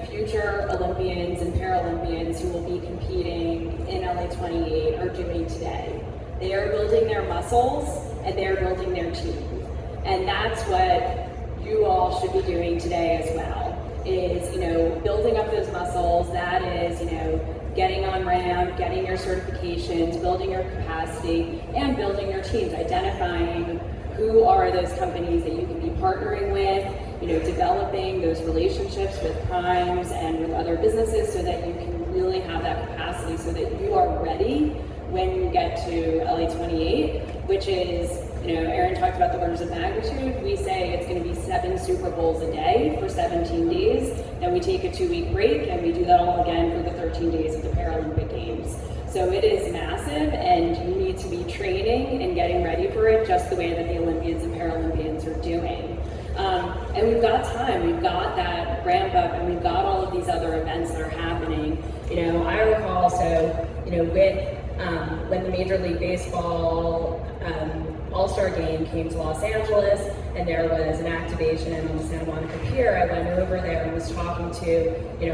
future Olympians and Paralympians who will be competing in LA 28 are doing today. They are building their muscles and they're building their team. And that's what you all should be doing today as well, is, building up those muscles. That is, getting on ramp, getting your certifications, building your capacity, and building your teams, identifying who are those companies that you can be partnering with, developing those relationships with primes and with other businesses so that you can really have that capacity so that you are ready when you get to LA 28, which is, Aaron talked about the orders of magnitude. We say it's going to be 7 Super Bowls a day for 17 days. Then we take a 2-week break and we do that all again for the 13 days of the Paralympic Games. So it is massive, and you need to be training and getting ready for it just the way that the Olympians and Paralympians are doing. And we've got time, we've got that ramp up, and we've got all of these other events that are happening. I recall, with when the Major League Baseball All-Star Game came to Los Angeles, and there was an activation on the Santa Monica Pier, I went over there and was talking to,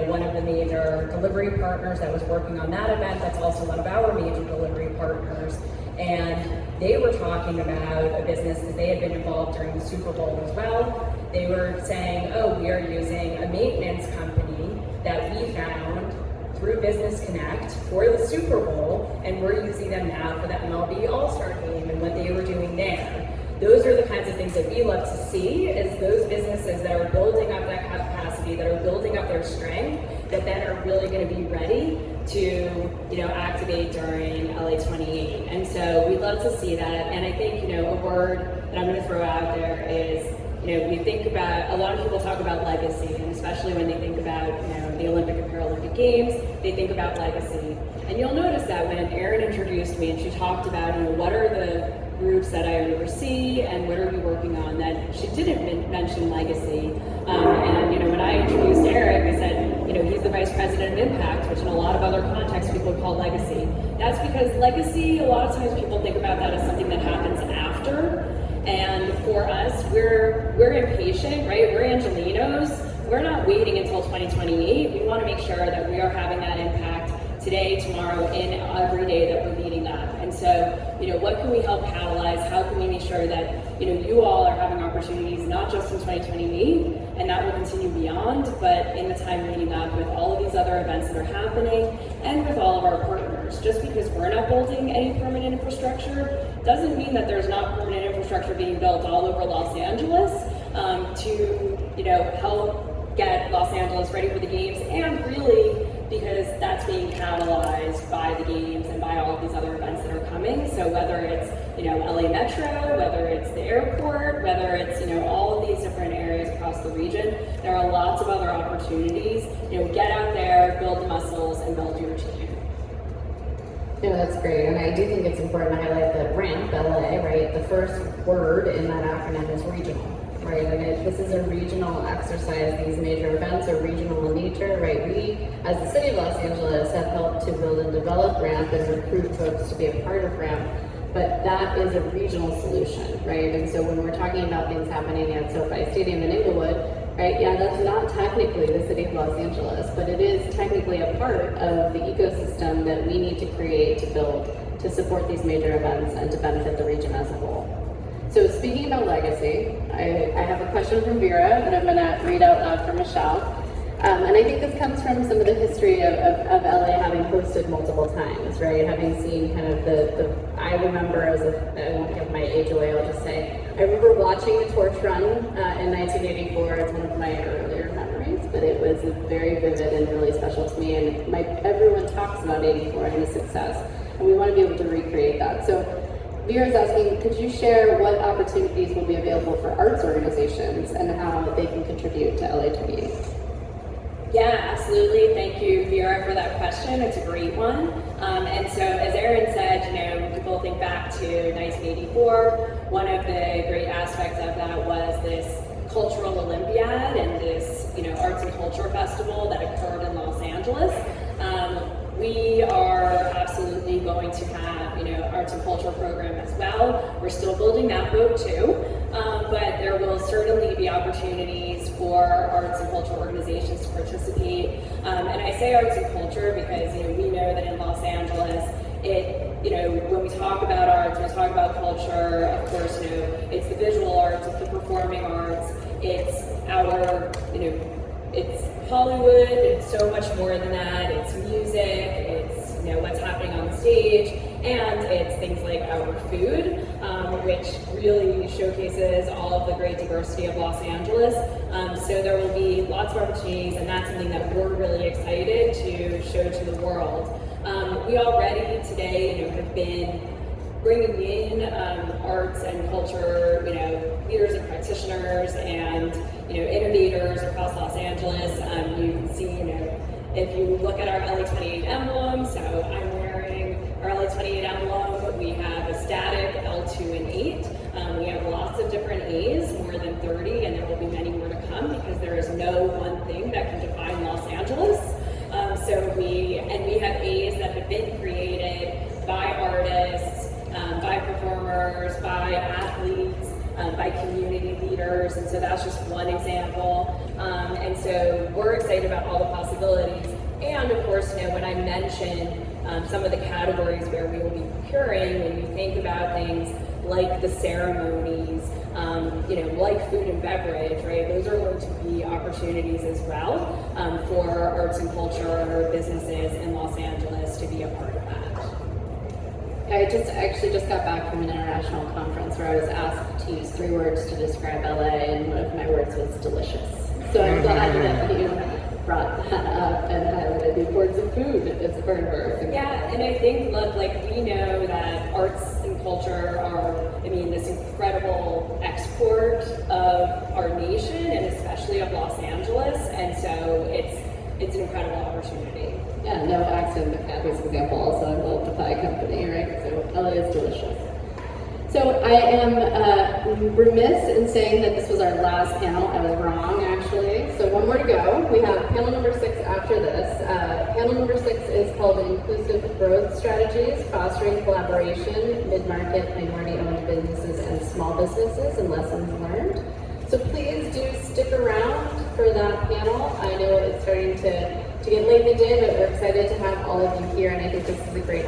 one of the major delivery partners that was working on that event. That's also one of our major delivery partners. And they were talking about a business that they had been involved during the Super Bowl as well. They were saying, we are using a maintenance company that we found through Business Connect for the Super Bowl, and we're using them now for the MLB All-Star Game and what they were doing there. Those are the kinds of things that we love to see, is those businesses that are building up that capacity, that are building up their strength, that then are really going to be ready to, activate during LA 28. And so we love to see that. And I think, a word that I'm going to throw out there is, we think about, a lot of people talk about legacy, and especially when they think about, the Olympic and Paralympic Games, they think about legacy. And you'll notice that when Erin introduced me and she talked about, what are the groups that I oversee and what are we working on, that she didn't mention legacy. And when I introduced Eric, I said, he's the Vice President of Impact, which in a lot of other contexts people call legacy. That's because legacy, a lot of times people think about that as something that happens after. And for us, we're impatient, right? We're Angelinos. We're not waiting until 2028. We want to make sure that we are having that impact today, tomorrow, and every day that we're leading up. And so, what can we help catalyze? How can we make sure that, you all are having opportunities, not just in 2028, and that will continue beyond, but in the time leading up with all of these other events that are happening and with all of our partners. Just because we're not building any permanent infrastructure doesn't mean that there's not permanent infrastructure being built all over Los Angeles to, help get Los Angeles ready for the games, and really because that's being catalyzed by the games and by all of these other events that are coming. So whether it's, LA Metro, whether it's the airport, whether it's, all of these different areas across the region, there are lots of other opportunities. Get out there, build the muscles, and build your team. That's great. And I do think it's important to highlight that RAMP, LA, right? The first word in that acronym is regional. Right, this is a regional exercise. These major events are regional in nature, right? We, as the City of Los Angeles, have helped to build and develop RAMP and recruit folks to be a part of RAMP, but that is a regional solution, right? And so when we're talking about things happening at SoFi Stadium in Inglewood, right, that's not technically the City of Los Angeles, but it is technically a part of the ecosystem that we need to create to build to support these major events and to benefit the region as a whole. So speaking about legacy, I have a question from Vera that I'm going to read out loud for Michelle. And I think this comes from some of the history of LA having hosted multiple times, right? Having seen kind of I remember I won't give my age away, I'll just say, I remember watching the torch run in 1984. It's one of my earlier memories, but it was very vivid and really special to me. And everyone talks about 84 and the success, and we want to be able to recreate that. So Vera's asking, could you share what opportunities will be available for arts organizations and how they can contribute to LA 28? Yeah, absolutely. Thank you, Vera, for that question. It's a great one. And so, as Erin said, people think back to 1984. One of the great aspects of that was this cultural Olympiad and this, arts and culture festival that occurred in Los Angeles. We are absolutely going to have, arts and culture program as well. We're still building that boat too, but there will certainly be opportunities for arts and cultural organizations to participate And I say arts and culture because we know that in Los Angeles, when we talk about arts, we talk about culture. Of course, it's the visual arts, it's the performing arts, it's our, it's Hollywood. It's so much more than that. It's music. It's what's happening on the stage, and it's things like our food, which really showcases all of the great diversity of Los Angeles. So there will be lots of opportunities, and that's something that we're really excited to show to the world. We already today, have been bringing in arts and culture, leaders and practitioners and innovators across Los Angeles. You can see, if you look at our LA28 emblem, so I'm wearing our LA28 emblem. We have a static L2 and 8. We have lots of different A's, more than 30, and there will be many more to come because there is no one thing that can define Los Angeles. So we have A's that have been created by artists, by performers, by athletes, by community leaders, and so that's just one example. And so we're excited about all the possibilities. And of course, when I mentioned some of the categories where we will be procuring, when you think about things like the ceremonies, like food and beverage, right? Those are going to be opportunities as well for arts and culture businesses in Los Angeles to be a part of that. I actually just got back from an international conference where I was asked to use 3 words to describe LA, and one of my words was delicious. So I'm glad that you brought that up and highlighted the importance of food as a part of our. Yeah, and I think, look, we know that arts and culture are, this incredible export of our nation and especially of Los Angeles, and so it's an incredible opportunity. Yeah, no accident that Kathy's example also involved a pie company, right? So LA is delicious. So I am remiss in saying that this was our last panel. I was wrong, actually. So one more to go. We have panel number 6 after this. Panel number 6 is called Inclusive Growth Strategies, Fostering Collaboration, Mid-Market, Minority-Owned Businesses, and Small Businesses, and Lessons Learned. So please do stick around for that panel. I know it's starting to get late in the day, but we're excited to have all of you here, and I think this is a great opportunity.